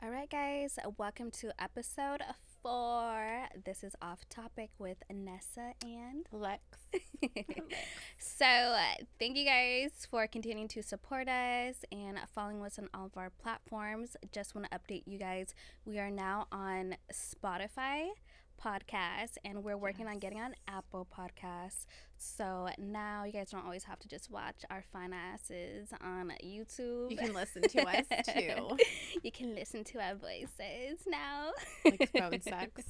All right, guys, welcome to episode 4. This is Off Topic with NESSA and Lex. So, thank you guys for continuing to support us and following us on all of our platforms. Just want to update you guys. We are now on Spotify podcast and we're working on getting on Apple Podcasts. So now you guys don't always have to just watch our fine asses on YouTube. You can listen to us too. You can listen to our voices now. Like phone sex.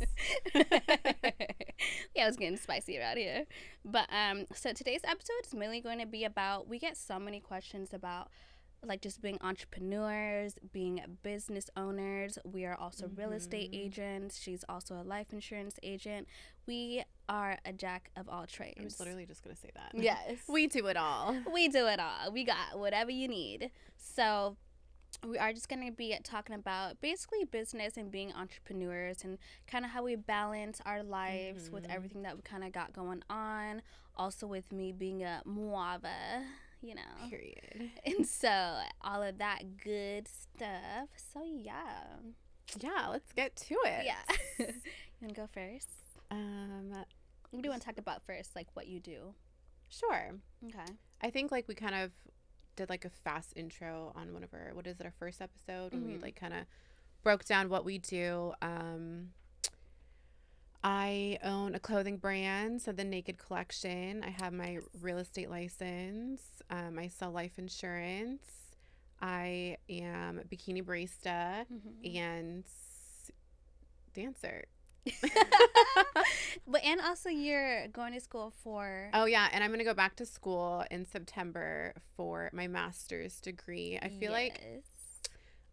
Yeah, I was getting spicy around here. But so today's episode is mainly going to be about, we get so many questions about like just being entrepreneurs, being business owners. We are also real estate agents. She's also a life insurance agent. We are a jack of all trades. I was literally just going to say that. Yes. We do it all. We do it all. We got whatever you need. So we are just going to be talking about basically business and being entrepreneurs and kind of how we balance our lives with everything that we kind of got going on. Also with me being a muava, you know. Period. And so all of that good stuff. So yeah. Yeah, let's get to it. Yeah. You want to go first? What do you want to talk about first? Like what you do? Sure. Okay. I think like we kind of did like a fast intro on one of our, what is it, our first episode when we like kind of broke down what we do. I own a clothing brand, so the Naked Collection. I have my real estate license. I sell life insurance. I am a bikini barista and dancer. But and also you're going to school for Oh yeah, and I'm gonna go back to school in September for my master's degree. I feel like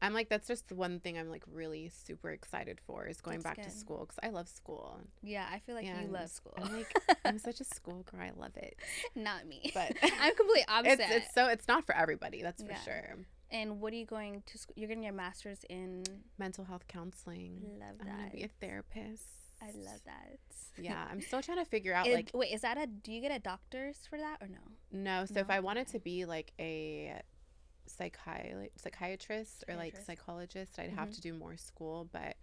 I'm like, that's just the one thing I'm like really super excited for is going back to school because I love school. Yeah, I feel like you love school. I'm like, I'm such a school girl. I love it. Not me. But I'm completely opposite. It's not for everybody. That's for sure. And what are you going to school? You're getting your master's in mental health counseling. Love that. I'm gonna be a therapist. I love that. Yeah, I'm still trying to figure out wait, is that do you get a doctor's for that or no? No. So if I wanted to be like a psychiatrist or like psychologist, I'd have to do more school, but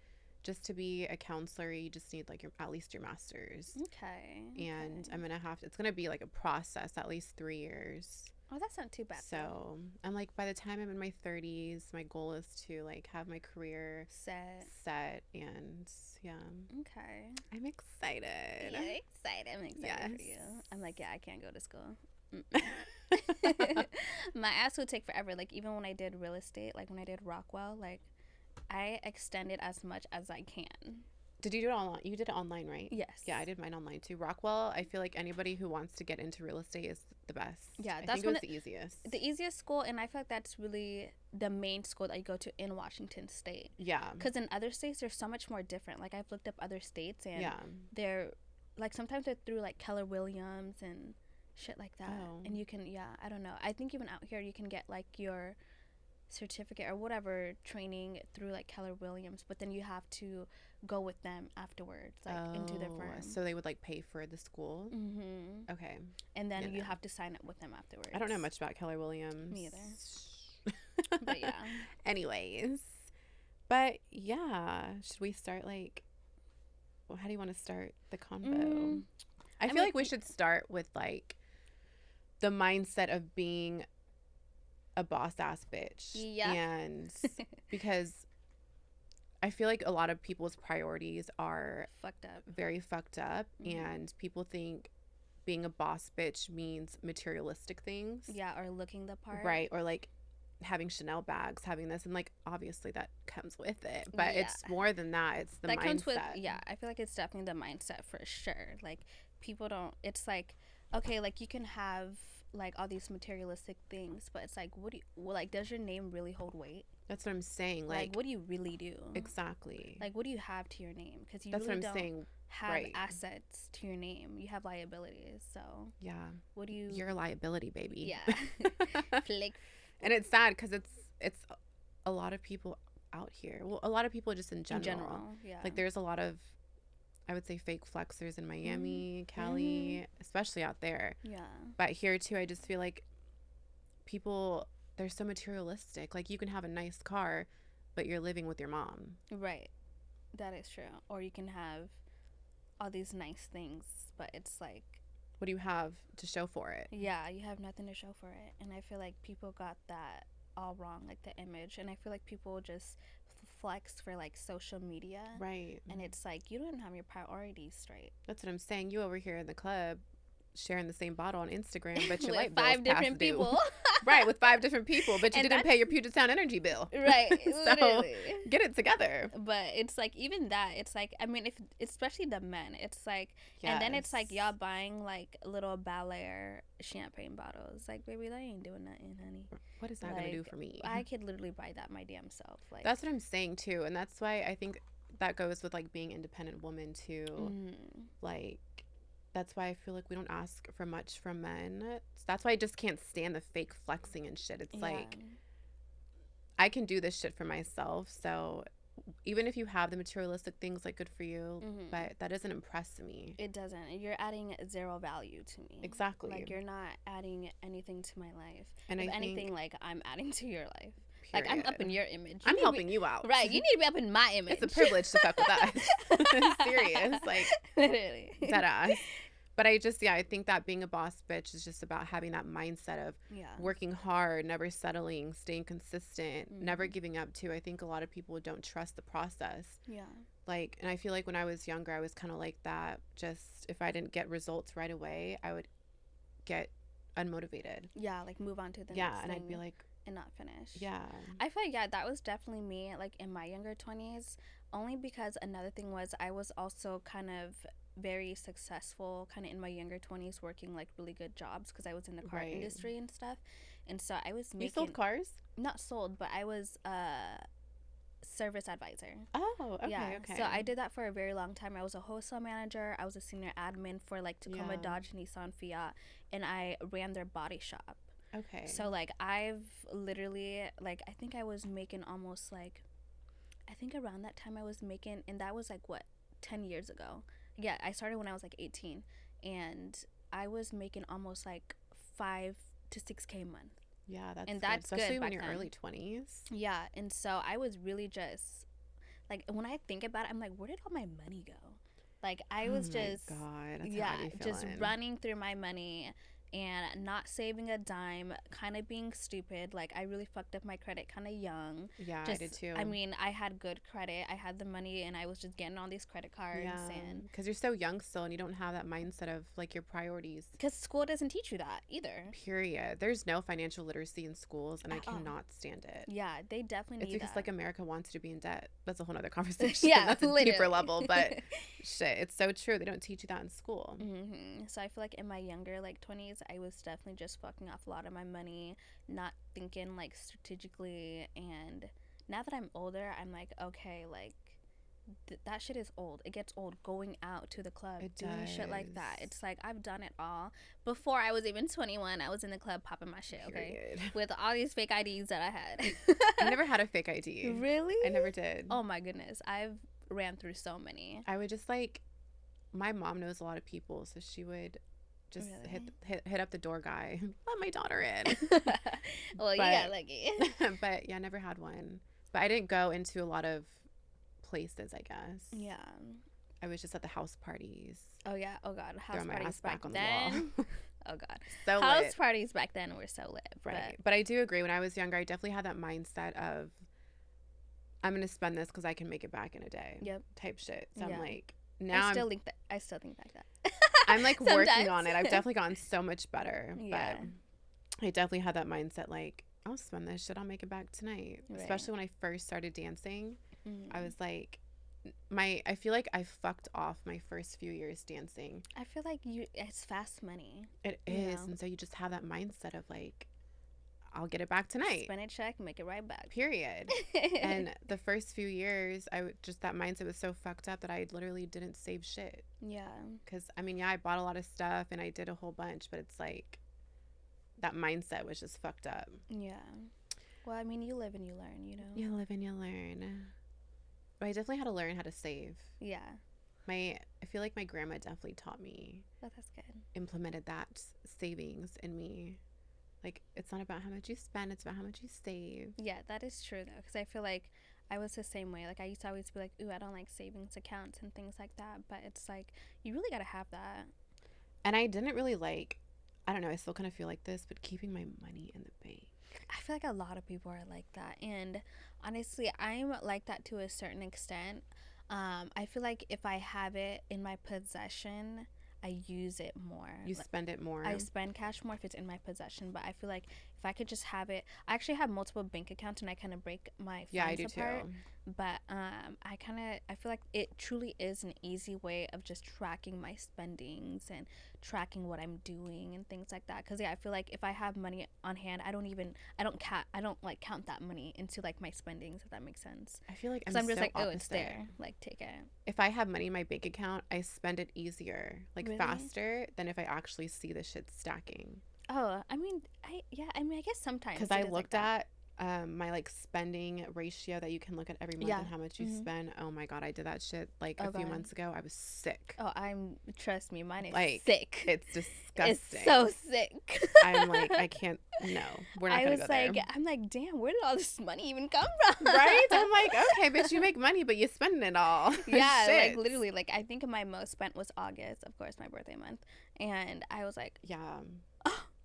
just to be a counselor you just need like at least your master's. Okay. And I'm gonna it's gonna be like a process, at least 3 years. Oh, that's not too bad. So I'm like, by the time I'm in my 30s, my goal is to like have my career set and yeah. Okay. I'm excited. You're excited. I'm excited for you. I'm like, yeah, I can't go to school. My ass would take forever. Like even when I did real estate, like when I did Rockwell, like I extended as much as I can. Did you do it online? You did it online, right? Yes. Yeah, I did mine online too. Rockwell, I feel like anybody who wants to get into real estate is the best. Yeah, I think it was the easiest. The easiest school, and I feel like that's really the main school that you go to in Washington State. Yeah. Because in other states, they're so much more different. Like I've looked up other states, and they're like sometimes they're through like Keller Williams and shit like that. Oh. And you can, I don't know. I think even out here you can get like your certificate or whatever training through like Keller Williams, but then you have to go with them afterwards, like into their firm. So they would like pay for the school. Okay. And then you have to sign up with them afterwards. I don't know much about Keller Williams. Me either. But yeah. Anyways, but yeah, should we start like? Well, how do you want to start the convo? I feel like we should start with like the mindset of being a boss ass bitch. Yeah. And because I feel like a lot of people's priorities are very fucked up, and people think being a boss bitch means materialistic things. Yeah, or looking the part. Right, or like having Chanel bags, having this, and like obviously that comes with it, but it's more than that. It's the mindset. Comes with, I feel like it's definitely the mindset for sure. Like people don't, it's like, okay, like you can have like all these materialistic things, but it's like, what do you, like, does your name really hold weight? That's what I'm saying. Like what do you really do? Exactly. Like what do you have to your name? Because you that's really what I'm don't saying. Have assets to your name. You have liabilities. So yeah, what do you? You're a liability, baby. Yeah. Like, and it's sad because it's a lot of people out here. Well, a lot of people just in general. Yeah. Like there's a lot of, I would say, fake flexers in Miami, Cali, especially out there. Yeah. But here too, I just feel like people, they're so materialistic. Like you can have a nice car, but you're living with your mom. Right. That is true. Or you can have all these nice things, but it's like, what do you have to show for it? Yeah, you have nothing to show for it. And I feel like people got that all wrong, like the image. And I feel like people just flex for like social media. Right. And it's like, you don't have your priorities straight. That's what I'm saying. You over here in the club sharing the same bottle on Instagram, but your light with bill's 5 different people. Right, with 5 different people, but you didn't pay your Puget Sound energy bill. Right. So get it together. But it's like, even that, it's like, I mean, if especially the men, it's like, yes. And then it's like y'all buying like little Bel-Air champagne bottles. Like, baby, that ain't doing nothing, honey. What is that gonna do for me? I could literally buy that my damn self. Like, that's what I'm saying too, and that's why I think that goes with like being independent woman too. Like, that's why I feel like we don't ask for much from men. That's why I just can't stand the fake flexing and shit. It's like, I can do this shit for myself. So even if you have the materialistic things, like, good for you, but that doesn't impress me. It doesn't. You're adding 0 value to me. Exactly. Like, you're not adding anything to my life. And if anything, like, I'm adding to your life. Period. Like, I'm up in your image. I'm helping you out. Right. You need to be up in my image. It's a privilege to fuck with us. Serious. Like, literally. Deadass. But I think that being a boss bitch is just about having that mindset of working hard, never settling, staying consistent, never giving up too. I think a lot of people don't trust the process. Yeah. Like, and I feel like when I was younger, I was kind of like that. Just if I didn't get results right away, I would get unmotivated. Yeah, like move on to the next and thing I'd be like, and not finish. Yeah. I feel like, that was definitely me, like, in my younger 20s, only because another thing was I was also kind of very successful kind of in my younger 20s, working like really good jobs because I was in the car industry and stuff. And so I was making... You sold cars? Not sold, but I was a service advisor. Oh, okay, yeah. Okay. So I did that for a very long time. I was a wholesale manager. I was a senior admin for like Tacoma Dodge, Nissan, Fiat, and I ran their body shop. Okay. So like I've literally, like, I think I was making almost like, I think around that time I was making, and that was like what, 10 years ago. Yeah, I started when I was like 18, and I was making almost like 5 to 6K a month. Yeah, that's and good. that's especially good when you're then. Early 20s. Yeah, and so I was really just like, when I think about it, I'm like, where did all my money go? Like, I was just, God, that's just running through my money and not saving a dime, kind of being stupid. Like, I really fucked up my credit kind of young. Yeah, I did too. I mean, I had good credit. I had the money, and I was just getting on these credit cards. Yeah, because you're so young still, and you don't have that mindset of, like, your priorities. Because school doesn't teach you that either. Period. There's no financial literacy in schools, and I cannot stand it. Yeah, they definitely need It's because, that. like, America wants you to be in debt. That's a whole other conversation. Yeah, that's a literally. deeper level, but shit, it's so true. They don't teach you that in school. So I feel like in my younger, like, 20s, I was definitely just fucking off a lot of my money, not thinking like strategically. And now that I'm older, I'm like, okay, like that shit is old. It gets old going out to the club, doing shit like that. It's like, I've done it all. Before I was even 21, I was in the club popping my shit, okay? With all these fake IDs that I had. I never had a fake ID. Really? I never did. Oh my goodness. I've ran through so many. I would just, like, my mom knows a lot of people, so she would just hit up the door guy. Let my daughter in. Well, you got lucky. But yeah, I never had one. But I didn't go into a lot of places, I guess. Yeah. I was just at the house parties. Oh yeah. Oh god. House my parties ass back on then. the wall. Oh god. So house lit. Parties back then were so lit. Right. But I do agree. When I was younger, I definitely had that mindset of, I'm gonna spend this because I can make it back in a day. Yep. Type shit. So I'm like, now I still think like that. I'm like working on it. I've definitely gotten so much better. Yeah. But I definitely had that mindset, like, I'll spend this shit, I'll make it back tonight. Right. Especially when I first started dancing. I was like, I feel like I fucked off my first few years dancing. I feel like it's fast money. It is. And so you just have that mindset of, like, I'll get it back tonight. Spend a check, make it right back. Period. And the first few years, that mindset was so fucked up that I literally didn't save shit. Yeah. Because, I mean, I bought a lot of stuff and I did a whole bunch, but it's like, that mindset was just fucked up. Yeah. Well, I mean, you live and you learn, you know? You live and you learn. But I definitely had to learn how to save. Yeah. I feel like my grandma definitely taught me. Oh, that's good. Implemented that savings in me. Like, it's not about how much you spend, it's about how much you save. Yeah, that is true, though. Because I feel like I was the same way. Like, I used to always be like, ooh, I don't like savings accounts and things like that. But it's like, you really got to have that. And I didn't really like, I don't know, I still kind of feel like this, but keeping my money in the bank. I feel like a lot of people are like that. And honestly, I'm like that to a certain extent. I feel like if I have it in my possession, I use it more. You spend it more. I spend cash more if it's in my possession, but I feel like if I could just have it, I actually have multiple bank accounts and I kind of break my funds apart. Too. But I feel like it truly is an easy way of just tracking my spendings and tracking what I'm doing and things like that. Because I feel like if I have money on hand, I don't like count that money into like my spendings, if that makes sense. I feel like I'm just like, opposite. Oh, it's there, like take it. If I have money in my bank account, I spend it easier, like really? Faster than if I actually see the shit stacking. Oh, I mean, I guess sometimes. Because I looked at my like spending ratio that you can look at every month and how much you spend. Oh my God, I did that shit like a few months ago. I was sick. Oh, trust me, mine is like, sick. It's disgusting. It's so sick. I'm like, I can't, no, we're not gonna go there. I'm like, damn, where did all this money even come from? Right? I'm like, okay, bitch, you make money, but you spend it all. Yeah, like literally, like I think my most spent was August, of course, my birthday month. And I was like, yeah.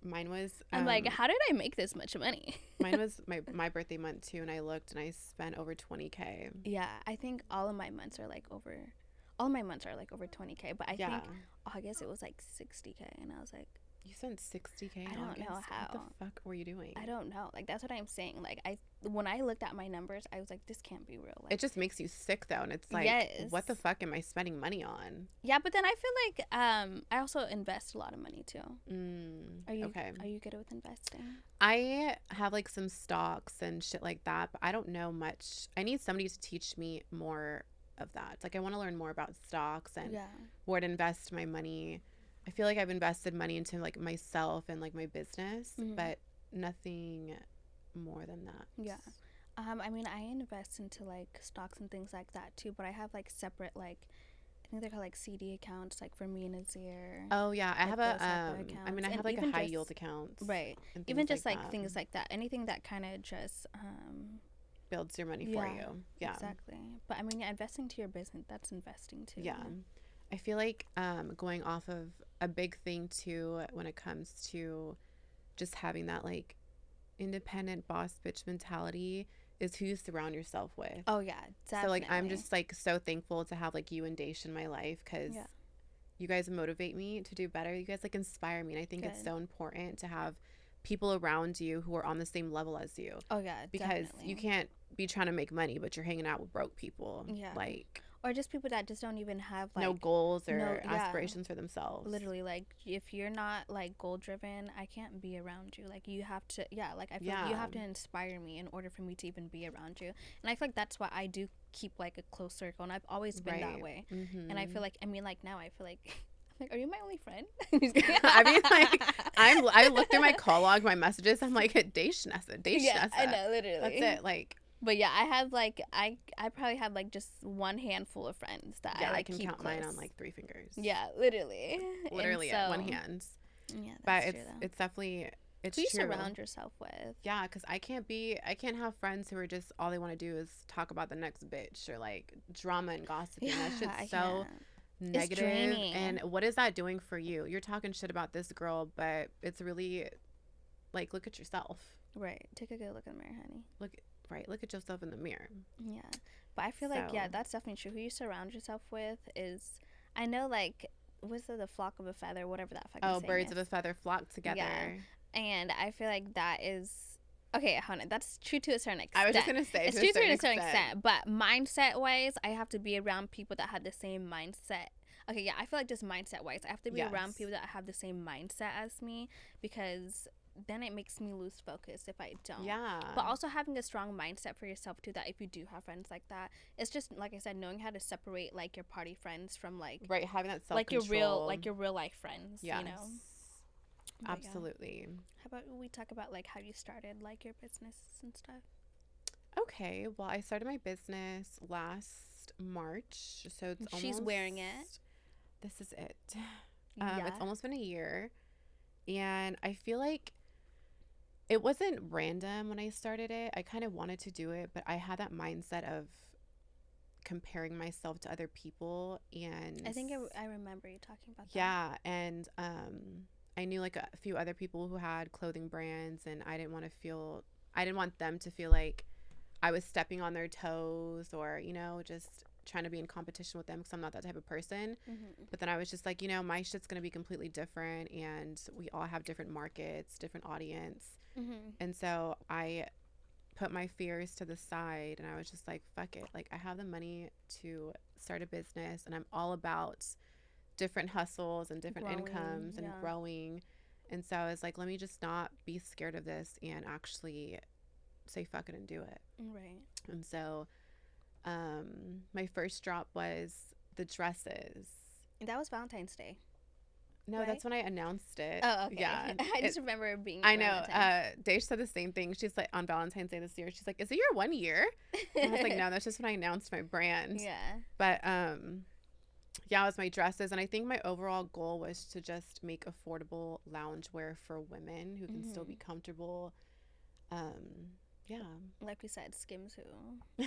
Mine was I'm like, how did I make this much money? Mine was my birthday month too, and I looked and I spent over $20,000. Yeah, I think all of my months are like over $20,000, but I think August it was like $60,000, and I was like, you spent $60,000? I don't know how. What the fuck were you doing? I don't know. Like that's what I'm saying. Like when I looked at my numbers, I was like, this can't be real. Like, it just makes you sick though, and it's like, what the fuck am I spending money on? Yeah, but then I feel like I also invest a lot of money too. Are you good with investing? I have like some stocks and shit like that, but I don't know much. I need somebody to teach me more of that. Like I want to learn more about stocks and where to invest my money. I feel like I've invested money into like myself and like my business, but nothing more than that. Yeah. I mean, I invest into like stocks and things like that too, but I have like separate like, I think they're called like CD accounts, like for me and Azir. Oh yeah, I have a I mean, I have like a high yield account. Right. Even just like things like that. Anything that kind of just builds your money for you. Yeah. Exactly. But I mean, investing to your business, that's investing too. Yeah. I feel like going off of a big thing too when it comes to just having that like independent boss bitch mentality is who you surround yourself with. Oh yeah, definitely. So like I'm just like so thankful to have like you and Daisha in my life because you guys motivate me to do better. You guys like inspire me, and I think it's so important to have people around you who are on the same level as you. Oh yeah, because you can't be trying to make money but you're hanging out with broke people. Yeah, like. Or just people that just don't even have like no goals or aspirations for themselves. Literally, like if you're not like goal driven, I can't be around you. Like you have to, like I feel like you have to inspire me in order for me to even be around you. And I feel like that's why I do keep like a close circle, and I've always been that way. And I feel like, I mean, like now I feel like, I'm like, are you my only friend? I mean, like I look through my call log, my messages. I'm like, NESSA. Yeah, I know, literally. That's it. Like. But yeah, I have like I probably have like just one handful of friends that I like can keep count close. mine on like 3 fingers. Yeah, literally at one hand. Yeah, that's true, it's definitely it's who you true. Surround yourself with. Yeah, because I can't have friends who are just all they want to do is talk about the next bitch or like drama and gossiping. That shit's so negative. And what is that doing for you? You're talking shit about this girl, but it's really like, look at yourself. Right. Take a good look in the mirror, honey. Look at yourself in the mirror. Yeah. But I feel like, that's definitely true. Who you surround yourself with is, I know, like, what's the flock of a feather, whatever that fucking saying birds is. of a feather flock together. Yeah. And I feel like that is, okay, hold on, that's true to a certain extent. I was just going to say, it's true to a certain extent. But mindset-wise, I have to be around people that have the same mindset. Okay, yeah, I feel like just mindset-wise, I have to be around people that have the same mindset as me, because then it makes me lose focus if I don't. Yeah. But also having a strong mindset for yourself too, that if you do have friends like that, it's just like I said, knowing how to separate like your party friends from like having that self-control, like your real life friends. Yes. You know. But absolutely. Yeah. How about we talk about like how you started like your business and stuff? Okay. Well, I started my business last March, so it's almost. She's wearing it. This is it. It's almost been a year, and I feel like it wasn't random when I started it. I kind of wanted to do it, but I had that mindset of comparing myself to other people, and I think I remember you talking about that. Yeah, and I knew like a few other people who had clothing brands, and I didn't want them to feel like I was stepping on their toes, or just trying to be in competition with them, because I'm not that type of person. But then I was just like, my shit's gonna be completely different, and we all have different markets, different audience. And so I put my fears to the side, and I was just like, fuck it, like I have the money to start a business, and I'm all about different hustles and different incomes and growing. And so I was like, let me just not be scared of this and actually say fuck it and do it. Right. And so my first drop was the dresses. And that was Valentine's Day. No, right? That's when I announced it. Oh, okay. Yeah. I just remember it being I know. Dej said the same thing. She's like, on Valentine's Day this year, she's like, is it your 1 year? And I was like, no, that's just when I announced my brand. Yeah. But yeah, it was my dresses. And I think my overall goal was to just make affordable loungewear for women who can still be comfortable. Yeah. Like we said, Skims who.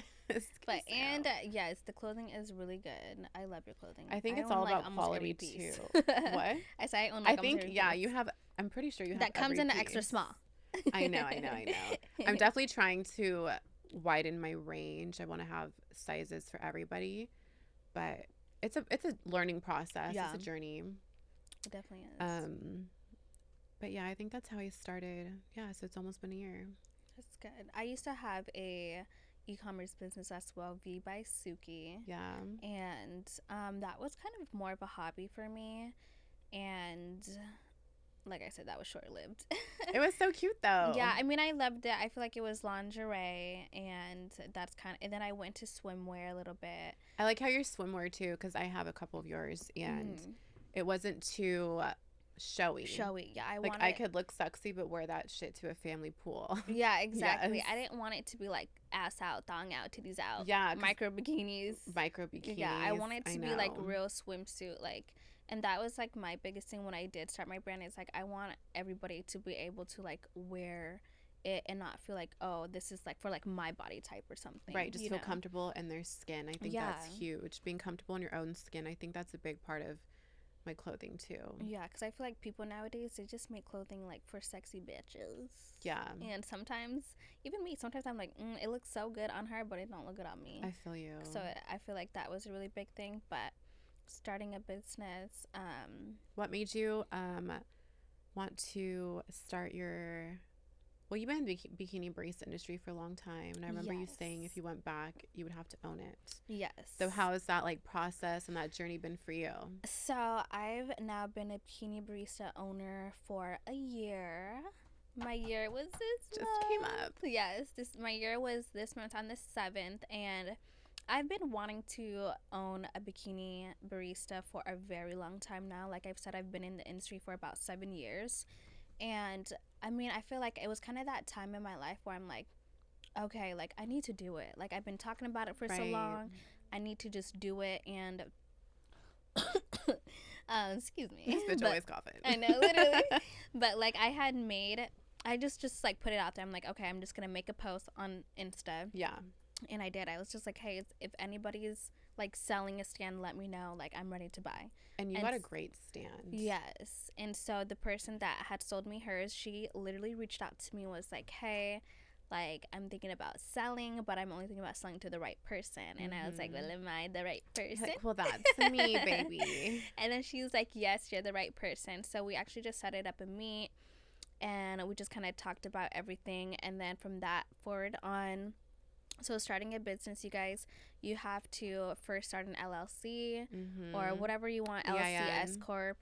But and yes, the clothing is really good. I love your clothing. I think it's all about quality too. What? I say I own I think you have. I'm pretty sure you have that comes in an extra small. I know. I'm definitely trying to widen my range. I want to have sizes for everybody, but it's a learning process. Yeah. It's a journey. It definitely is. But yeah, I think that's how I started. Yeah, so it's almost been a year. That's good. I used to have a e-commerce business as well, V by Suki. Yeah. And that was kind of more of a hobby for me. And like I said, that was short-lived. It was so cute though. Yeah, I mean, I loved it. I feel like it was lingerie, and that's and then I went to swimwear a little bit. I like how you're swimwear too, because I have a couple of yours, and it wasn't too showy, yeah. I could look sexy but wear that shit to a family pool. Yeah, exactly. Yes. I didn't want it to be like ass out, thong out, titties out. Yeah, micro bikinis. Yeah, I wanted it to be like real swimsuit, like, and that was like my biggest thing when I did start my brand. Is like I want everybody to be able to like wear it and not feel like, oh, this is like for like my body type or something. Right, just feel comfortable in their skin. I think that's huge. Being comfortable in your own skin, I think that's a big part of my clothing too. Yeah, because I feel like people nowadays, they just make clothing like for sexy bitches. Yeah. And sometimes, even me, sometimes I'm like, it looks so good on her, but it don't look good on me. I feel you. So I feel like that was a really big thing. But starting a business, what made you want to start your... Well, you've been in the bikini barista industry for a long time, and I remember you saying if you went back, you would have to own it. Yes. So how has that like process and that journey been for you? So I've now been a bikini barista owner for a year. My year was this month. Came up. Yes, my year was this month on the 7th, and I've been wanting to own a bikini barista for a very long time now. Like I've said, I've been in the industry for about 7 years. And I mean, I feel like it was kind of that time in my life where I'm like, okay, like I need to do it. Like I've been talking about it for so long. I need to just do it. And excuse me. This bitch always coughing. I know, literally. But like I just like put it out there. I'm like, okay, I'm just gonna make a post on Insta. Yeah. And I did. I was just like, hey, if anybody's like selling a stand, let me know. Like I'm ready to buy. And you got a great stand. Yes. And so the person that had sold me hers, she literally reached out to me and was like, hey, like I'm thinking about selling, but I'm only thinking about selling to the right person. And I was like, well, am I the right person? Like, well, that's me, baby. And then she was like, yes, you're the right person. So we actually just set it up a meet, and we just kind of talked about everything. And then from that forward on, so starting a business, you guys, you have to first start an LLC or whatever you want, LLC, S Corp,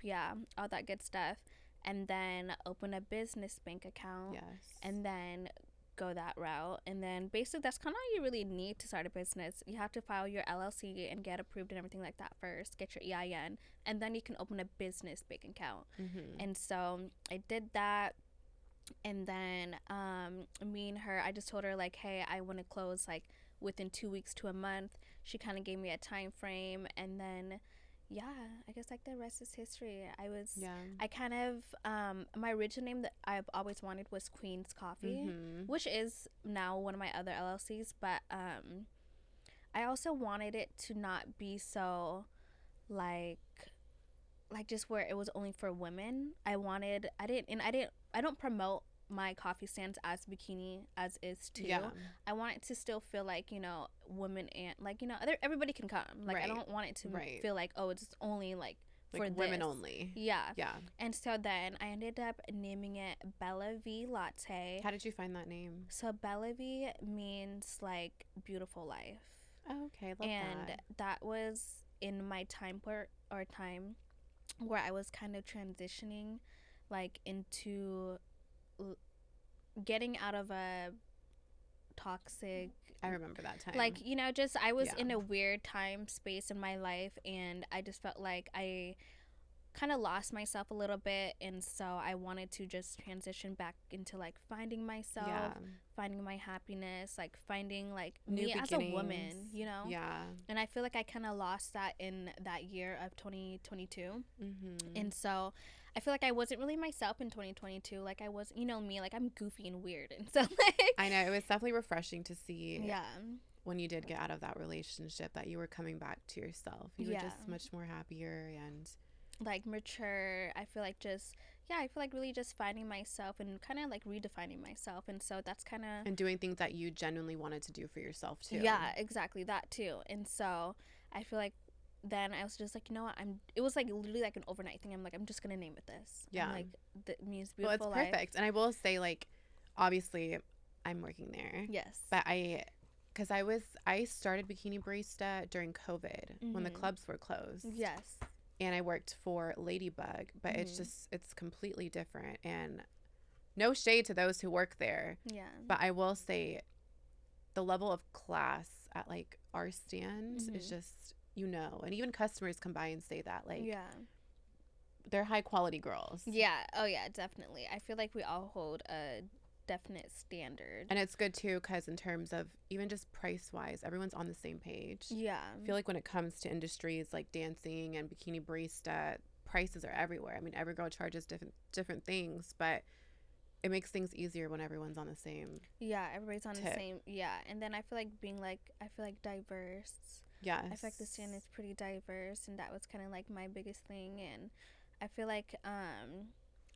all that good stuff. And then open a business bank account. Yes. And then go that route. And then basically that's kind of all you really need to start a business. You have to file your LLC and get approved and everything like that first. Get your EIN. And then you can open a business bank account. And so I did that. And then me and her, I just told her like, hey, I want to close like within 2 weeks to a month. She kind of gave me a time frame, and then yeah, I guess like the rest is history. I kind of, my original name that I've always wanted was Queen's Coffee, which is now one of my other LLCs, but I also wanted it to not be so like just where it was only for women. I don't promote my coffee stands as bikini as is too. Yeah. I want it to still feel like, you know, women and like, you know, everybody can come. Like, I don't want it to feel like, oh, it's only like for women only. Yeah. Yeah. And so then I ended up naming it Bella V Latte. How did you find that name? So Bella V means like beautiful life. Oh, okay. Love and that was in my time where I was kind of transitioning like into getting out of a toxic, I remember that time, like, you know, just I was in a weird time space in my life, and I just felt like I kind of lost myself a little bit, and so I wanted to just transition back into like finding myself, finding my happiness, like finding like me as a woman, you know. And I feel like I kind of lost that in that year of 2022. And so I feel like I wasn't really myself in 2022. Like I was, you know, me, like I'm goofy and weird, and so like I know it was definitely refreshing to see when you did get out of that relationship that you were coming back to yourself. You were just much more happier and like mature. I feel like really just finding myself and kind of like redefining myself, and so that's kind of, and doing things that you genuinely wanted to do for yourself too. Yeah, exactly, that too. And so I feel like then I was just like, you know what, it was like literally like an overnight thing. I'm like, I'm just gonna name it this. Yeah. And like that means beautiful life. Well, it's perfect. And I will say, like, obviously I'm working there. Yes. But I started Bikini Barista during COVID when the clubs were closed. Yes. And I worked for Ladybug, but it's completely different. And no shade to those who work there. Yeah. But I will say the level of class at like our stand is just, you know, and even customers come by and say that, like, they're high quality girls. Yeah. Oh yeah, definitely. I feel like we all hold a definite standard, and it's good too because in terms of even just price wise, everyone's on the same page. Yeah, I feel like when it comes to industries like dancing and bikini barista, prices are everywhere. I mean, every girl charges different things, but it makes things easier when everyone's on the same everybody's on the same. And then I feel like diverse. Yes, I feel like the stand is pretty diverse, and that was kind of like my biggest thing. And I feel like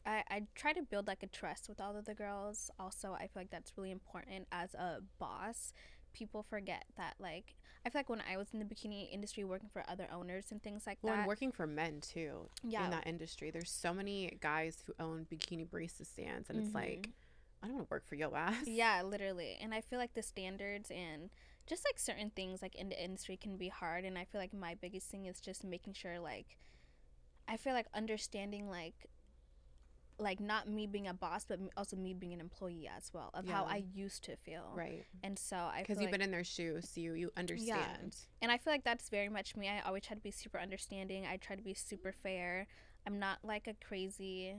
I try to build like a trust with all of the girls. Also, I feel like that's really important as a boss. People forget that, like, I feel like when I was in the bikini industry working for other owners and things like that. And working for men too in that industry. There's so many guys who own bikini barista stands, and it's like, I don't want to work for your ass. Yeah, literally. And I feel like the standards and just like certain things like in the industry can be hard. And I feel like my biggest thing is just making sure, like, I feel like understanding like not me being a boss, but also me being an employee as well, of how I used to feel. Right. And so I feel because you've been in their shoes, so you understand. Yeah. And I feel like that's very much me. I always try to be super understanding. I try to be super fair. I'm not like a crazy.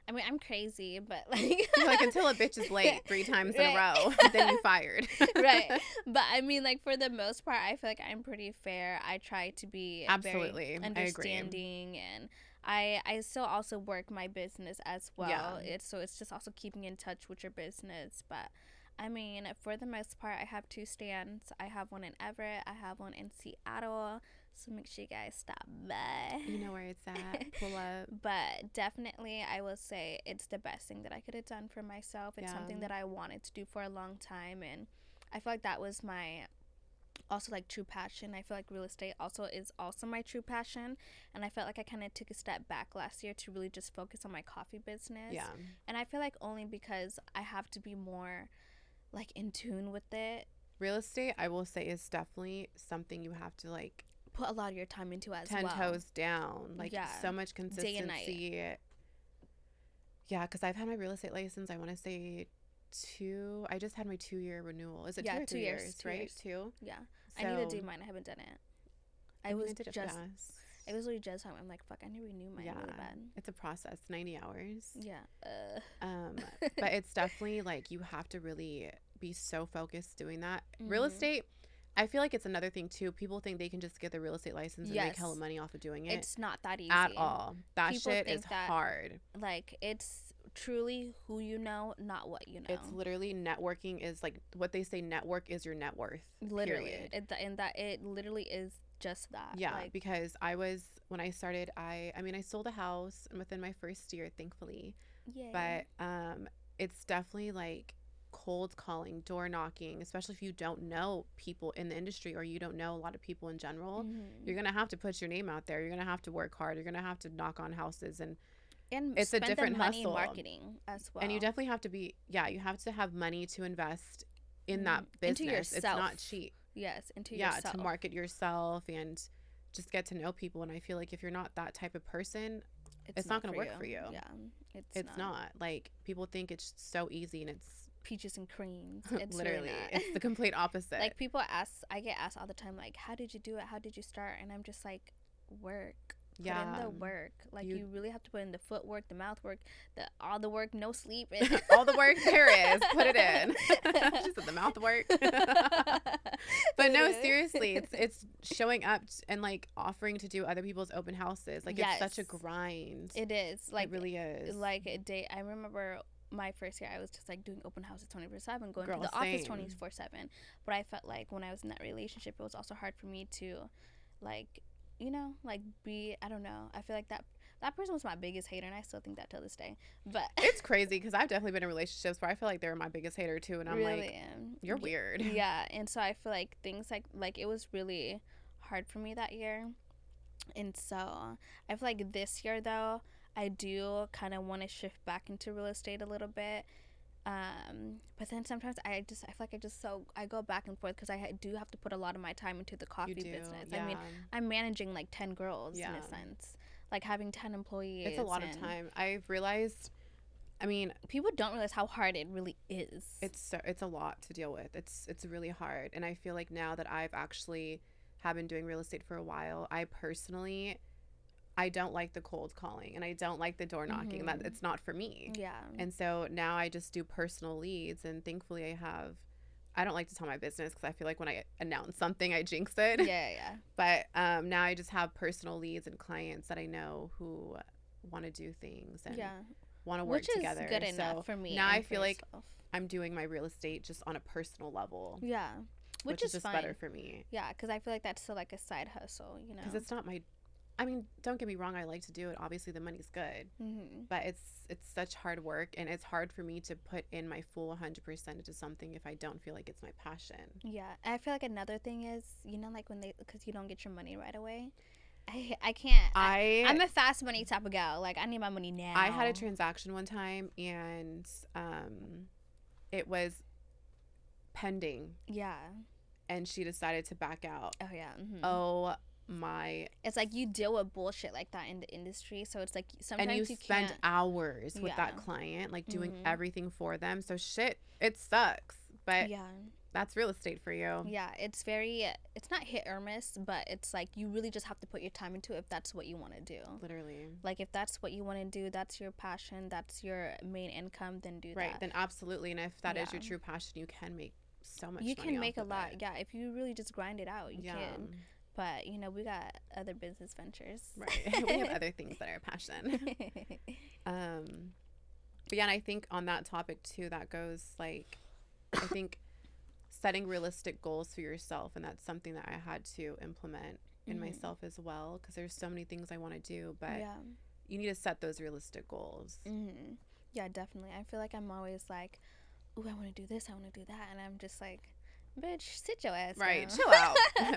I mean, I'm crazy, but like like until a bitch is late 3 times in a row, then you fired. Right. But I mean, like for the most part, I feel like I'm pretty fair. I try to be absolutely very understanding, and I still also work my business as well. Yeah. It's just also keeping in touch with your business. But I mean, for the most part, I have 2 stands. I have one in Everett. I have one in Seattle. So make sure you guys stop by. You know where it's at. Pull up. But definitely, I will say it's the best thing that I could have done for myself. It's something that I wanted to do for a long time. And I feel like that was my also like true passion. I feel like real estate is also my true passion. And I felt like I kind of took a step back last year to really just focus on my coffee business. Yeah. And I feel like only because I have to be more like in tune with it. Real estate, I will say, is definitely something you have to like put a lot of your time into as 10 well. 10 toes down. Like so much consistency. Day and night. Yeah, because I've had my real estate license, I want to say 2. I just had my 2-year renewal. Is it 2 or 3 years? 2 right? 2? Yeah. So, I need to do mine. I haven't done it. I was literally just home. I'm like, fuck, I need to renew mine really bad. It's a process, 90 hours. Yeah. But it's definitely like you have to really be so focused doing that. Real estate, I feel like it's another thing too. People think they can just get the real estate license and make hella money off of doing it. It's not that easy at all. That people shit think is that, hard. Like, it's truly who you know, not what you know. It's literally networking is like what they say. Network is your net worth. Literally, and that it literally is just that. Yeah, like, because when I started, I sold a house within my first year, thankfully. Yay. But it's definitely like cold calling, door knocking, especially if you don't know people in the industry or you don't know a lot of people in general. You're gonna have to put your name out there. You're gonna have to work hard. You're gonna have to knock on houses, and it's a different money hustle. Marketing as well. And you definitely have to be, you have to have money to invest in that business. Into yourself. It's not cheap. Yes, into yourself. Yeah, to market yourself and just get to know people. And I feel like if you're not that type of person, it's not going to work for you. Yeah, it's not. Like, people think it's so easy, and it's peaches and creams. It's literally, really it's the complete opposite. Like, I get asked all the time, like, how did you do it? How did you start? And I'm just like, work. Put in the work. Like, you really have to put in the footwork, the mouth work, all the work, no sleep. All the work there is. Put it in. She said the mouth work. But no, seriously, it's showing up and like offering to do other people's open houses. Like, it's such a grind. It is. Like, it really is. Like, a day. I remember my first year, I was just like doing open houses 24/7, going to the office 24/7. But I felt like when I was in that relationship, it was also hard for me to, like, you know, like, I don't know. I feel like that person was my biggest hater, and I still think that till this day. But it's crazy because I've definitely been in relationships where I feel like they were my biggest hater too, and I'm really, like, you're weird. Yeah, and so I feel like things like it was really hard for me that year, and so I feel like this year though, I do kind of want to shift back into real estate a little bit. But then sometimes I feel like I go back and forth because I do have to put a lot of my time into the coffee business. Yeah. I mean, I'm managing like 10 girls in a sense, like having 10 employees. It's a lot of time. I've realized, I mean, people don't realize how hard it really is. It's a lot to deal with. It's really hard. And I feel like now that I've actually have been doing real estate for a while, I don't like the cold calling, and I don't like the door knocking. That it's not for me. Yeah. And so now I just do personal leads, and thankfully I don't like to tell my business because I feel like when I announce something, I jinx it. Yeah. But now I just have personal leads and clients that I know who want to do things and want to work together. Which is good enough for me. Now I feel like I'm doing my real estate just on a personal level. Yeah. Which is just fine. better for me. Yeah, because I feel like that's still like a side hustle, you know. Because it's not I mean, don't get me wrong, I like to do it. Obviously, the money's good. But it's such hard work, and it's hard for me to put in my full 100% into something if I don't feel like it's my passion. Yeah. I feel like another thing is, you know, like because you don't get your money right away. I can't. I'm a fast money type of gal. Like, I need my money now. I had a transaction one time, and it was pending. Yeah. And she decided to back out. Oh, yeah. Oh, it's like you deal with bullshit like that in the industry, so it's like sometimes and you spend hours with that client, like doing everything for them. So it sucks, but that's real estate for you. Yeah, it's not hit or miss, but it's like you really just have to put your time into it if that's what you want to do. Literally, like, if that's what you want to do, that's your passion, that's your main income, then do that. Right, then absolutely. And if that is your true passion, you can make so much money. You can make a lot. Yeah, if you really just grind it out, you can. But, you know, we got other business ventures. Right. We have other things that are passion. But yeah, and I think on that topic too, that goes like, I think setting realistic goals for yourself. And that's something that I had to implement in myself as well. Because there's so many things I want to do, but you need to set those realistic goals. Yeah, definitely. I feel like I'm always like, ooh, I want to do this, I want to do that. And I'm just like, bitch, sit your ass right down. Chill out.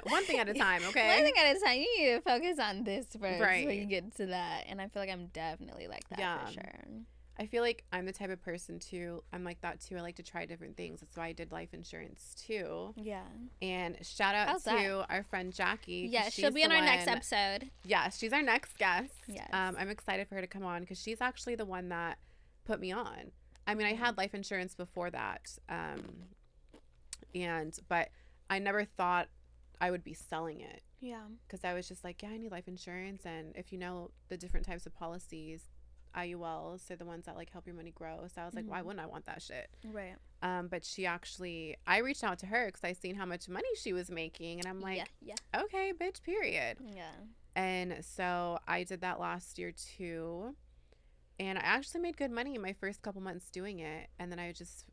One thing at a time. Okay, one thing at a time. You need to focus on this first before you get to that. And I feel like I'm definitely like that for sure. I feel like I'm the type of person too, I'm like that too. I like to try different things. That's why I did life insurance too. Yeah. And shout out to our friend Jackie. Yeah, she'll be on our next episode. Yeah, she's our next guest. Yes. I'm excited for her to come on because she's actually the one that put me on. I mean, I had life insurance before that. But I never thought I would be selling it. Yeah. Because I was just like, I need life insurance. And if you know the different types of policies, IULs. They're the ones that like help your money grow. So I was like, why wouldn't I want that shit? Right. But she actually, I reached out to her because I seen how much money she was making, and I'm like, okay, bitch, period. Yeah. And so I did that last year too, and I actually made good money in my first couple months doing it, and then I just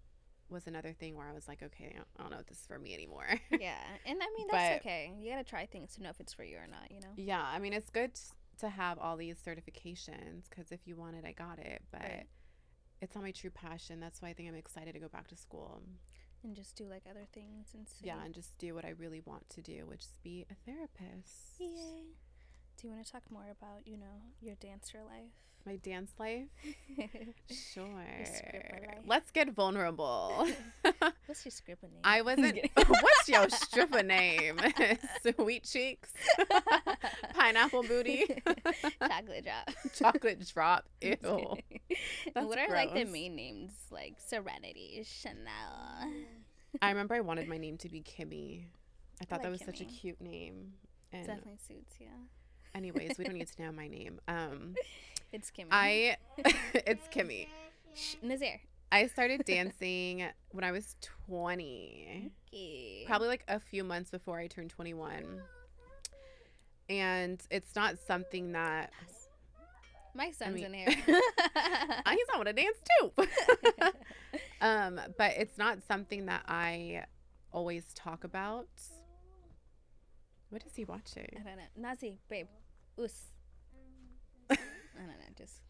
was another thing where I was like, okay, I don't know if this is for me anymore. Yeah, and I mean that's okay. You gotta try things to know if it's for you or not, you know. Yeah, I mean it's good to have all these certifications because if you want it, I got it, but it's not my true passion. That's why I think I'm excited to go back to school and just do like other things and see. Yeah, and just do what I really want to do, which is be a therapist. Yay. Do you want to talk more about, you know, your dancer life? My dance life? Sure. Your stripper life. Let's get vulnerable. What's your stripper name? I wasn't. What's your stripper name? Sweet cheeks. Pineapple booty. Chocolate drop. Chocolate drop. Ew. What are like the main names? Like Serenity, Chanel. I remember I wanted my name to be Kimmy. I thought that was Kimmy. such a cute name. And definitely suits, yeah. Anyways, we don't need to know my name. It's Kimmy. It's Kimmy. Nazir. I started dancing when I was 20. Okay. Probably like a few months before I turned 21. And it's not something that... My son's in here. He's not want to dance too. But it's not something that I always talk about. What is he watching? I don't know. Nazi, babe. Us. I don't know. Just.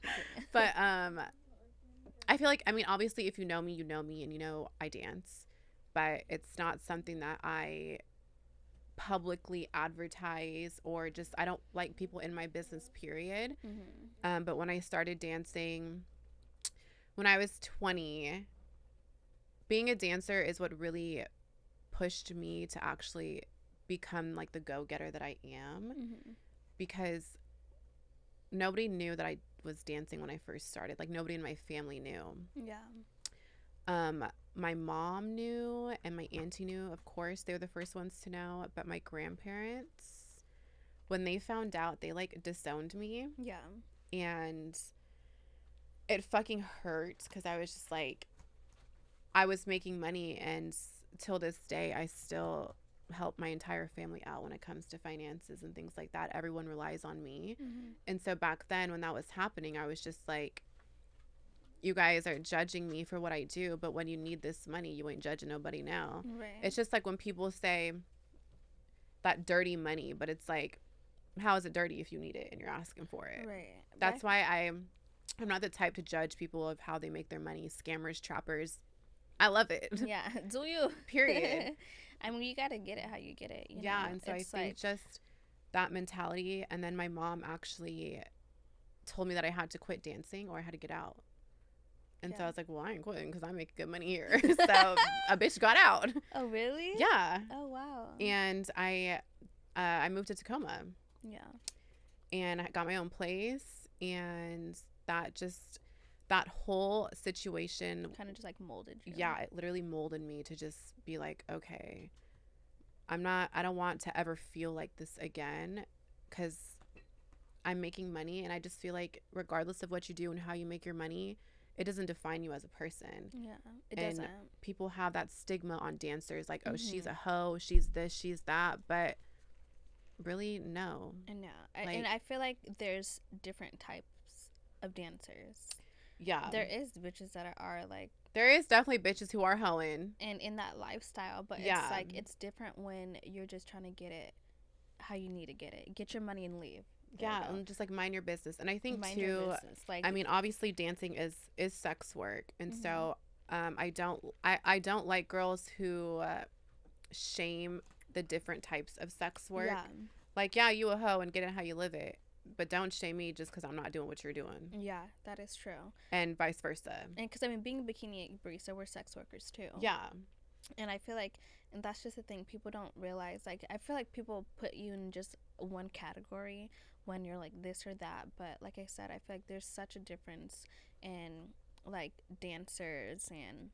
But I feel like, I mean, obviously, if you know me, and you know I dance. But it's not something that I publicly advertise or just, I don't like people in my business, period. Mm-hmm. But when I started dancing, when I was 20, being a dancer is what really pushed me to actually become like the go-getter that I am. Mm-hmm. Because nobody knew that I was dancing when I first started. Like nobody in my family knew. Yeah. My mom knew and my auntie knew, of course. They were the first ones to know. But my grandparents, when they found out, they like disowned me. Yeah. And it fucking hurt because I was just like, I was making money, and till this day I still help my entire family out when it comes to finances and things like that. Everyone relies on me. Mm-hmm. And so back then when that was happening, I was just like, you guys are judging me for what I do, but when you need this money, you ain't judging nobody now. Right. It's just like when people say that dirty money, but it's like, how is it dirty if you need it and you're asking for it? Right. That's why I'm not the type to judge people of how they make their money. Scammers, trappers, I love it. Yeah. Do you? Period. I mean, you got to get it how you get it. You know? And so it's I think just that mentality. And then my mom actually told me that I had to quit dancing or I had to get out. And so I was like, well, I ain't quitting because I make good money here. So a bitch got out. Oh, really? Yeah. Oh, wow. And I moved to Tacoma. Yeah. And I got my own place. And that whole situation kind of just like molded you. Yeah, it literally molded me to just be like, okay, I don't want to ever feel like this again because I'm making money, and I just feel like regardless of what you do and how you make your money, it doesn't define you as a person. Yeah, it doesn't. People have that stigma on dancers, like, oh, she's a hoe, she's this, she's that, but really, no. And and I feel like there's different types of dancers. Yeah. There is bitches that are like... There is definitely bitches who are hoeing. And in that lifestyle. But it's like, it's different when you're just trying to get it how you need to get it. Get your money and leave. Yeah, and just like mind your business. And I think mind too, your business. Like, I mean, obviously dancing is sex work. And so I don't like girls who shame the different types of sex work. Yeah. Like, yeah, you a hoe and get it how you live it. But don't shame me just because I'm not doing what you're doing. Yeah, that is true. And vice versa. And because, I mean, being a bikini barista, we're sex workers too. Yeah. And I feel like, and that's just the thing, people don't realize. Like, I feel like people put you in just one category when you're like this or that. But like I said, I feel like there's such a difference in like dancers and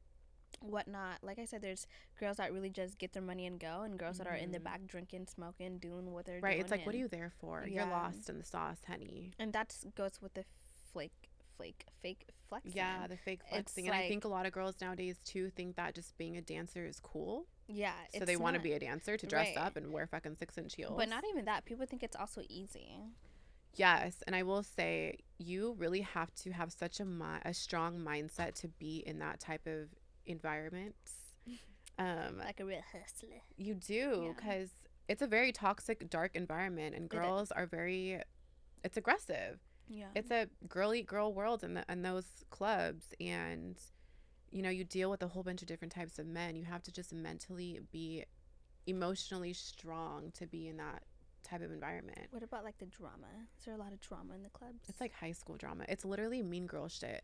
whatnot. Like I said, there's girls that really just get their money and go, and girls that are in the back drinking, smoking, doing what they're doing. Right. It's like, what are you there for? Yeah. You're lost in the sauce, honey. And that goes with the fake flexing. Yeah, the fake flexing. And I think a lot of girls nowadays too think that just being a dancer is cool. Yeah. So they want to be a dancer to dress up and wear fucking 6-inch heels. But not even that. People think it's also easy. Yes, and I will say you really have to have such a strong mindset to be in that type of environment. Like a real hustler. You do, because it's a very toxic, dark environment, and girls are very, it's aggressive. Yeah. It's a girl eat girl world in those clubs, and you know, you deal with a whole bunch of different types of men. You have to just mentally be emotionally strong to be in that type of environment. What about like the drama? Is there a lot of drama in the clubs? It's like high school drama. It's literally mean girl shit.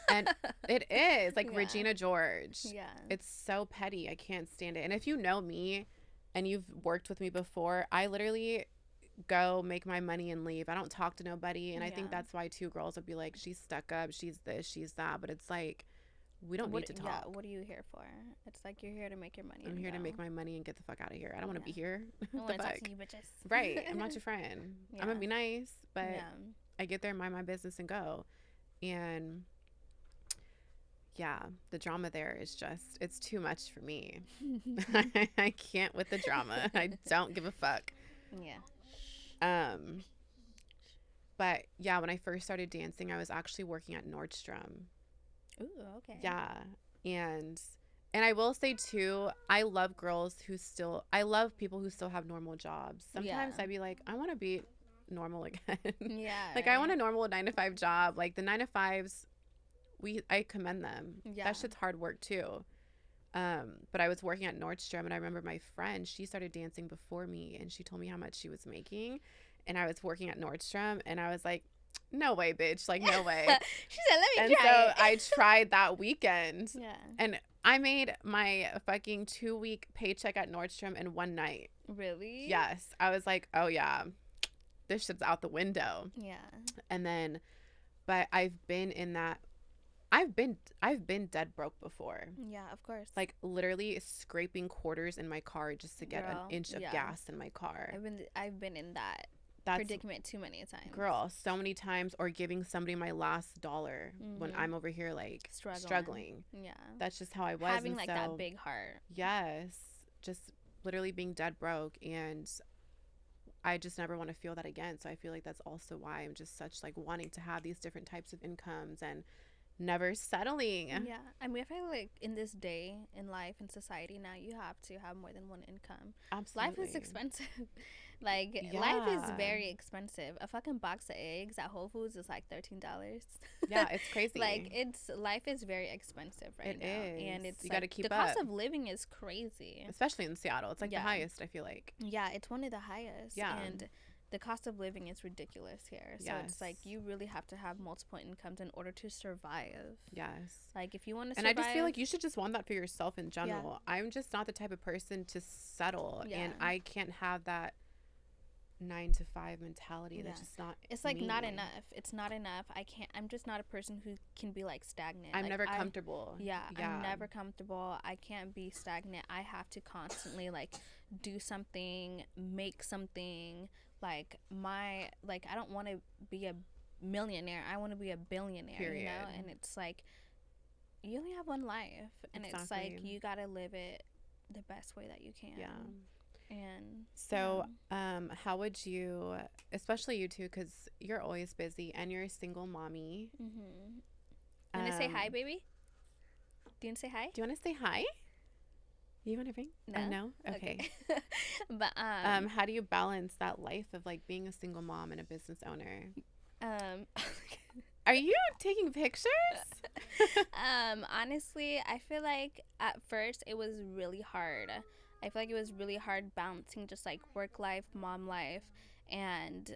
And it is like Regina George. Yeah. It's so petty. I can't stand it. And if you know me and you've worked with me before, I literally go make my money and leave. I don't talk to nobody. And I think that's why two girls would be like, she's stuck up, she's this, she's that. But it's like, we don't need to talk. Yeah, what are you here for? It's like you're here to make your money. I'm here to make my money and get the fuck out of here. I don't want to be here. I don't want to talk to you bitches. Right. I'm not your friend. I'm going to be nice, but I get there, mind my business, and go. And yeah, the drama there is just, it's too much for me. I can't with the drama. I don't give a fuck. Yeah. But yeah, when I first started dancing, I was actually working at Nordstrom. Ooh, okay. Yeah. And I will say too, I love people who still have normal jobs. Sometimes I'd be like, I want to be normal again. Yeah. Like I want a normal 9-to-5 job. Like the 9-to-5s, I commend them. Yeah. That shit's hard work too. But I was working at Nordstrom, and I remember my friend, she started dancing before me, and she told me how much she was making, and I was working at Nordstrom, and I was like, no way, bitch. Like, no way. She said, let me try. And so I tried that weekend. Yeah. And I made my fucking 2-week paycheck at Nordstrom in one night. Really? Yes. I was like, oh, yeah, this shit's out the window. Yeah. And then, but I've been in that. I've been dead broke before. Yeah, of course. Like literally scraping quarters in my car just to get an inch of gas in my car. I've been in that predicament too many times. Girl, so many times, or giving somebody my last dollar when I'm over here like struggling. Yeah. That's just how I was. Having like that big heart. Yes. Just literally being dead broke, and I just never want to feel that again. So I feel like that's also why I'm just such like wanting to have these different types of incomes and never settling. Yeah. I mean, I feel like in this day in life and society now, you have to have more than one income. Absolutely. Life is expensive. Like, life is very expensive. A fucking box of eggs at Whole Foods is like $13. Yeah, it's crazy. Like, life is very expensive right now. It is. And it's you like, gotta keep the up. cost of living is crazy. Especially in Seattle. It's like the highest, I feel like. Yeah, it's one of the highest. Yeah. And the cost of living is ridiculous here. So it's like you really have to have multiple incomes in order to survive. Yes. Like if you want to survive. And I just feel like you should just want that for yourself in general. Yeah. I'm just not the type of person to settle. Yeah. And I can't have that 9-to-5 mentality. That's just not It's like not enough. It's not enough. I'm just not a person who can be like stagnant. I'm like, never comfortable. I'm never comfortable. I can't be stagnant. I have to constantly like do something, make something. Like I don't want to be a millionaire. I want to be a billionaire. Period. You know? And it's like you only have one life, and it's like you gotta live it the best way that you can. Yeah. And so, how would you, especially you two, because you're always busy and you're a single mommy. Mm-hmm. You want to say hi, baby? Do you want to say hi? Do you want to say hi? You want to ring? No. No? Okay. But how do you balance that life of like being a single mom and a business owner? Are you taking pictures? Honestly, I feel like at first it was really hard. I feel like it was really hard balancing just like work life, mom life, and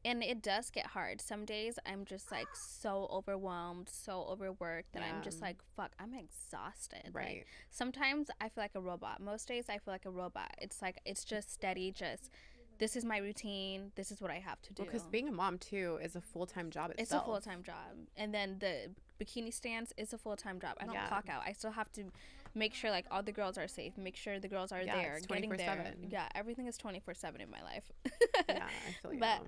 it does get hard. Some days I'm just like so overwhelmed, so overworked that I'm just like, fuck, I'm exhausted. Right. Like, sometimes I feel like a robot. Most days I feel like a robot. It's like, it's just steady, just this is my routine. This is what I have to do. Because being a mom too is a full-time job itself. It's a full-time job. And then the bikini stands is a full-time job. I don't clock out. I still have to make sure like all the girls are safe, make sure the girls are there, it's 24/7. Yeah, everything is 24/7 in my life. Yeah, I feel you. But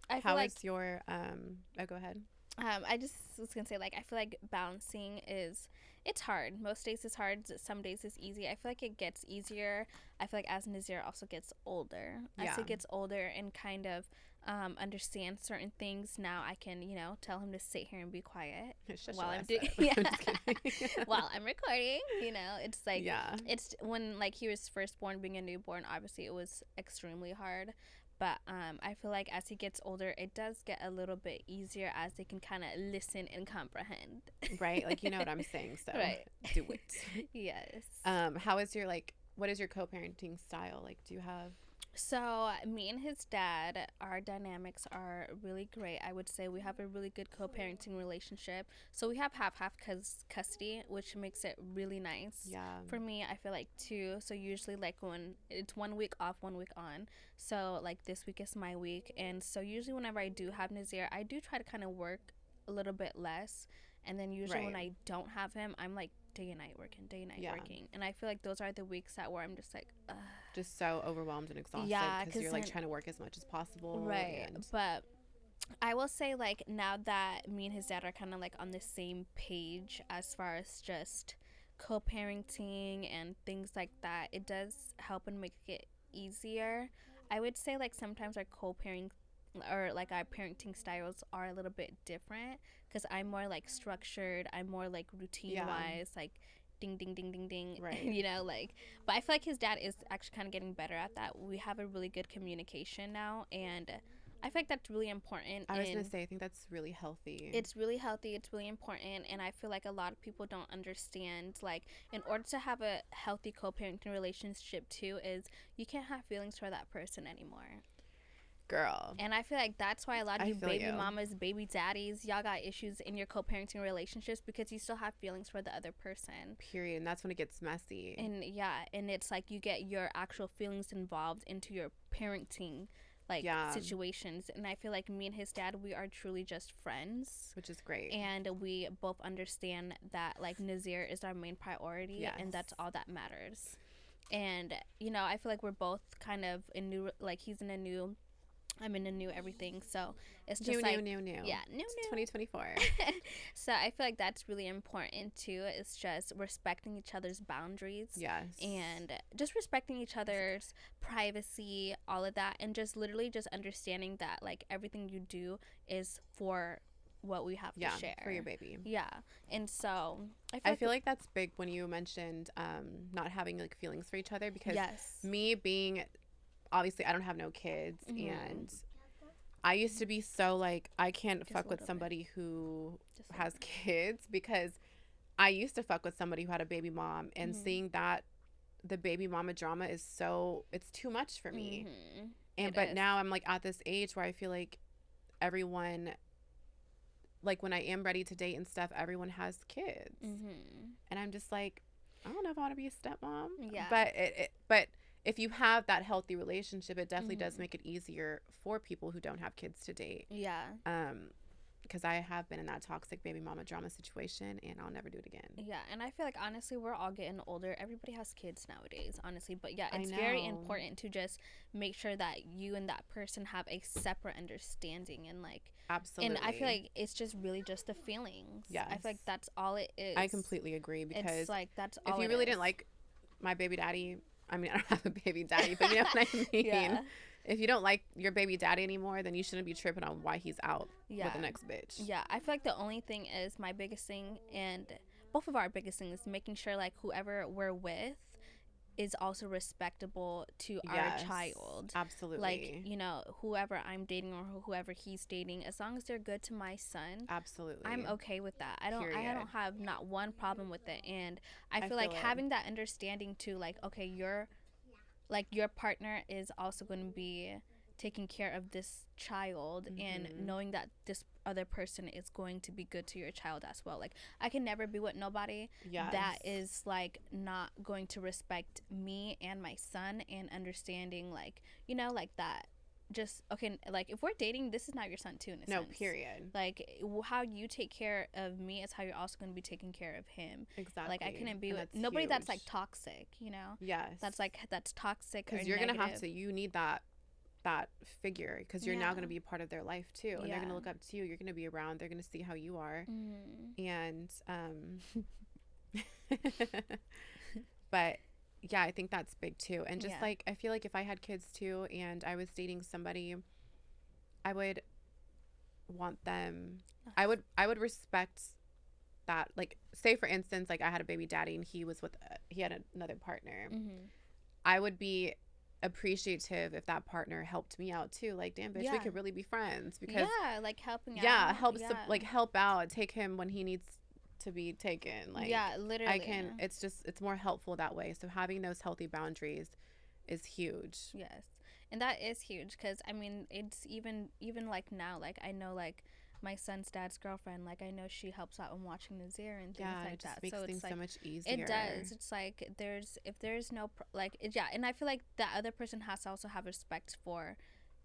How is your oh, go ahead. I just was gonna say, like, I feel like balancing it's hard. Most days it's hard. Some days it's easy. I feel like it gets easier. I feel like as Nazir also gets older, as he gets older and kind of understands certain things, now I can, tell him to sit here and be quiet while I'm doing while I'm recording. It's like it's when like he was first born, being a newborn. Obviously, it was extremely hard. But I feel like as he gets older, it does get a little bit easier as they can kind of listen and comprehend. Right? Like, you know what I'm saying, so do it. Yes. How is your, like, what is your co-parenting style? Like, do you have... So me and his dad, our dynamics are really great. I would say we have a really good co-parenting relationship. So we have half custody, which makes it really nice. Yeah. For me, I feel like too. So usually like when it's 1 week off, 1 week on. So like this week is my week. And so usually whenever I do have Nazir, I do try to kind of work a little bit less. And then usually when I don't have him, I'm like day and night working. And I feel like those are the weeks where I'm just like, ugh. Just so overwhelmed and exhausted because you're like trying to work as much as possible. Right. But I will say, like, now that me and his dad are kind of like on the same page as far as just co-parenting and things like that, it does help and make it easier. I would say like sometimes our co-parenting or like our parenting styles are a little bit different because I'm more like structured. I'm more like routine wise, like ding ding ding ding ding, right. But I feel like his dad is actually kind of getting better at that. We have a really good communication now, and I feel like that's really important. I was gonna say, I think that's really healthy. It's really healthy. It's really important, and I feel like a lot of people don't understand, like, in order to have a healthy co-parenting relationship too, is you can't have feelings for that person anymore. Girl. And I feel like that's why a lot of you baby mamas, baby daddies, y'all got issues in your co-parenting relationships because you still have feelings for the other person. Period. And that's when it gets messy. And and it's like you get your actual feelings involved into your parenting situations. And I feel like me and his dad, we are truly just friends. Which is great. And we both understand that like Nazir is our main priority and that's all that matters. And, I feel like we're both kind of in new, like he's in a new, I'm in a new everything, so it's just new. Yeah, new. 2024. So I feel like that's really important too. It's just respecting each other's boundaries. Yes. And just respecting each other's privacy, all of that, and just literally just understanding that like everything you do is for what we have to share for your baby. Yeah. And so I feel like that's big when you mentioned not having like feelings for each other, because me being, obviously I don't have no kids, and I used to be so like, I can't fuck with somebody who has kids, because I used to fuck with somebody who had a baby mom, and seeing that the baby mama drama is it's too much for me. And but now I'm like at this age where I feel like everyone, like when I am ready to date and stuff, everyone has kids. And I'm just like, I don't know if I want to be a stepmom. Yeah. But if you have that healthy relationship, it definitely does make it easier for people who don't have kids to date. Yeah. Because I have been in that toxic baby mama drama situation, and I'll never do it again. Yeah, and I feel like honestly we're all getting older. Everybody has kids nowadays, honestly. But yeah, it's very important to just make sure that you and that person have a separate understanding, and like absolutely. And I feel like it's just really just the feelings. Yeah, I feel like that's all it is. I completely agree, because it's like that's all. If you really didn't like my baby daddy, I mean, I don't have a baby daddy, but you know what I mean. Yeah. If you don't like your baby daddy anymore, then you shouldn't be tripping on why he's out with the next bitch. Yeah, I feel like the only thing is, my biggest thing, and both of our biggest things, is making sure like whoever we're with is also respectable to our child. Absolutely. Like, whoever I'm dating or whoever he's dating, as long as they're good to my son, absolutely, I'm okay with that. I don't have not one problem with it. And I feel like having that understanding too, like, okay, your partner is also going to be taking care of this child, and knowing that this other person is going to be good to your child as well. Like, I can never be with nobody that is like not going to respect me and my son, and understanding like, like that. Just okay, like if we're dating, this is not your son too, in a sense. Period. Like how you take care of me is how you're also going to be taking care of him. Exactly. Like I couldn't be with nobody that's like toxic, Yes. That's toxic, because you're gonna have to. You need that that figure, because you're now going to be a part of their life too, and they're going to look up to you. You're going to be around. They're going to see how you are, and but yeah, I think that's big too. And just like, I feel like if I had kids too, and I was dating somebody, I would want them. I would respect that. Like, say for instance, like I had a baby daddy, and he had another partner. I would be appreciative if that partner helped me out too. Like, damn bitch, we could really be friends, because like helping out, like help out, take him when he needs to be taken. Like, literally, I can. It's more helpful that way. So having those healthy boundaries is huge. Yes, and that is huge, because I mean, it's even like now, like I know, like my son's dad's girlfriend, like I know she helps out in watching Nazir and things like that. Makes so things it's like, so much easier. It does. It's like if there's no and I feel like that other person has to also have respect for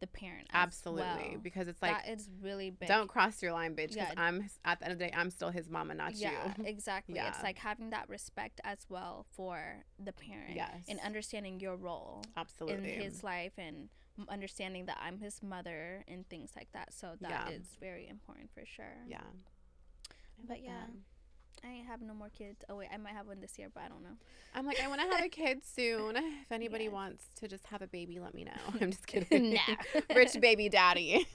the parent. Absolutely, because it's like, that is really big. Don't cross your line, bitch. Because I'm, at the end of the day, I'm still his mama, not you. Yeah, exactly. It's like having that respect as well for the parent, and understanding your role, absolutely, in his life, and understanding that I'm his mother and things like that. So that is very important for sure. Yeah. But I ain't have no more kids. Oh wait, I might have one this year, but I don't know. I'm like, I want to have a kid soon. If anybody wants to just have a baby, let me know. I'm just kidding. Nah. Rich baby daddy.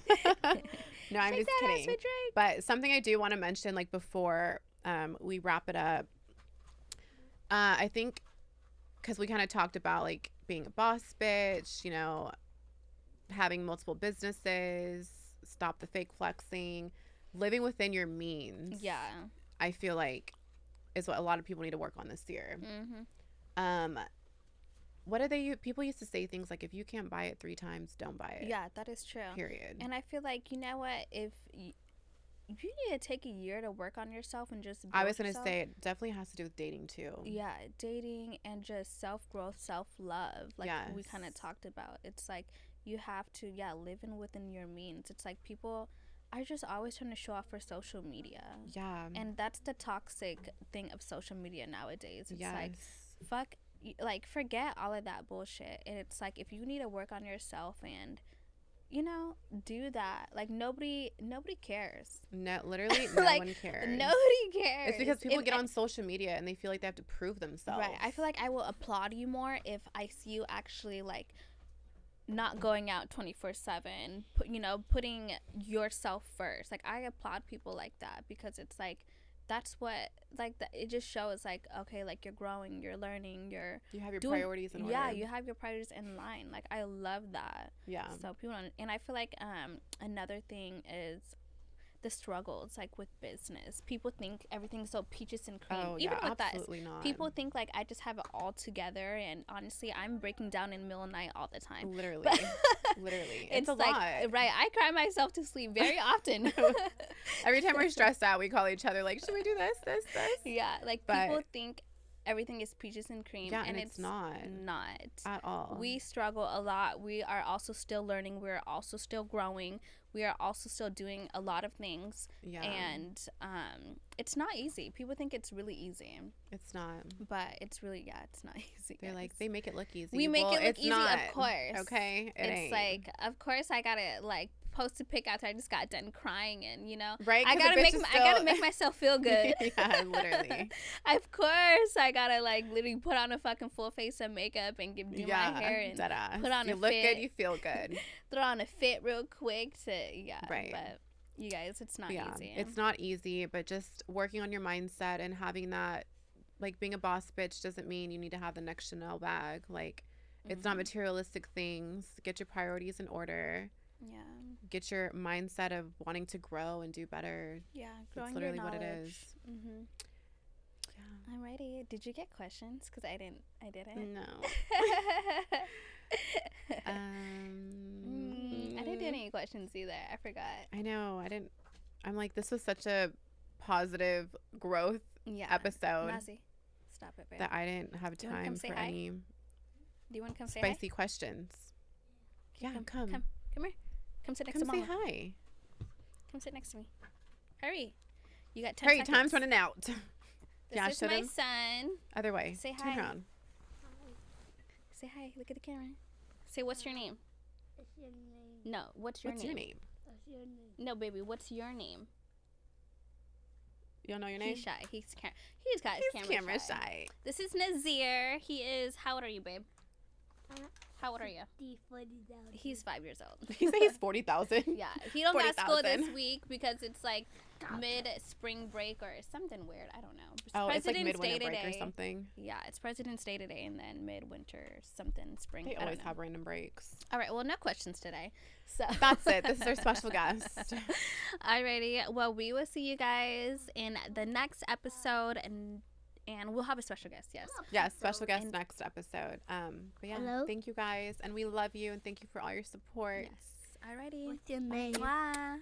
No, I'm just kidding. But something I do want to mention, like before we wrap it up, I think, because we kind of talked about like being a boss bitch, you know, having multiple businesses, stop the fake flexing, living within your means. Yeah. I feel like is what a lot of people need to work on this year. What are they? People used to say things like, if you can't buy it 3 times, don't buy it. Yeah, that is true. Period. And I feel like, you know what, if you need to take a year to work on yourself and just build I was going to yourself. say, it definitely has to do with dating too. Yeah, dating and just self-growth, self-love, like we kind of talked about. It's like you have to, live within your means. It's like people are just always trying to show off for social media. Yeah. And that's the toxic thing of social media nowadays. It's like, forget all of that bullshit. And it's like, if you need to work on yourself and, you know, do that. Like, nobody cares. No, literally, no one cares. Nobody cares. It's because people get on social media and they feel like they have to prove themselves. Right. I feel like I will applaud you more if I see you actually, like, not going out 24/7, putting yourself first. Like, I applaud people like that, because it's like, that's what, like, it just shows, like, okay, like, you're growing, you're learning, you have your priorities in order. Yeah, you have your priorities in line. Like, I love that. Yeah. So people and I feel like another thing is the struggles, like, with business. People think everything's so peaches and cream. Oh, even with absolutely us, not. people think like I just have it all together, and honestly, I'm breaking down in the middle of the night all the time. Literally. Literally. It's a like, lot. Right. I cry myself to sleep very often. Every time we're stressed out, we call each other like, should we do this? Yeah. Like, people think everything is peaches and cream. Yeah, and it's not at all. We struggle a lot. We are also still learning. We're also still growing. We are also still doing a lot of things. Yeah. And it's not easy. People think it's really easy. It's not. But it's really, it's not easy. They're like, they make it look easy. We make it look easy, of course. Okay? It's like, of course I gotta, like, post a pic after I just got done crying, and right, I gotta make myself feel good. Yeah, literally. Of course I gotta, like, literally put on a fucking full face of makeup and do my hair and put on you a look fit. good, you feel good. Throw on a fit real quick right. But you guys, it's not easy. It's not easy, but just working on your mindset and having that, like, being a boss bitch doesn't mean you need to have the next Chanel bag. Like, it's not materialistic things. Get your priorities in order. Yeah. Get your mindset of wanting to grow and do better. Yeah, growing. That's literally what it is. Mm-hmm. Yeah. I'm ready. Did you get questions? Because I didn't. No. I didn't do any questions either. I forgot. I know. I didn't. I'm like, this was such a positive growth episode. Nazi, stop it, babe. That I didn't have time for any. Do you want to come say spicy questions? Yeah, come here. Come sit next to Mama. Come say hi. Come sit next to me. Hurry. You got 10 seconds. Hurry, time's running out. This is my son. Other way. Say hi. Turn around. Say hi. Look at the camera. Say, what's your name? What's your name? No, what's your name? What's your name? No, baby, what's your name? You don't know your name? He's shy. He's got his camera shy. This is Nazir. He is, how old are you, babe? How old are you? 40,000. He's 5 years old. You say he's 40,000? Yeah. He don't got school this week because it's like mid-spring break or something weird. I don't know. It's like mid-winter break or something. Yeah, it's President's Day today and then mid-winter something spring. They always have random breaks. All right. Well, no questions today. So that's it. This is our special guest. Alrighty. Well, we will see you guys in the next episode and we'll have a special guest, yes. Yes, special guest next episode. But yeah, thank you guys. And we love you and thank you for all your support. Yes. Alrighty. What's your name? Bye.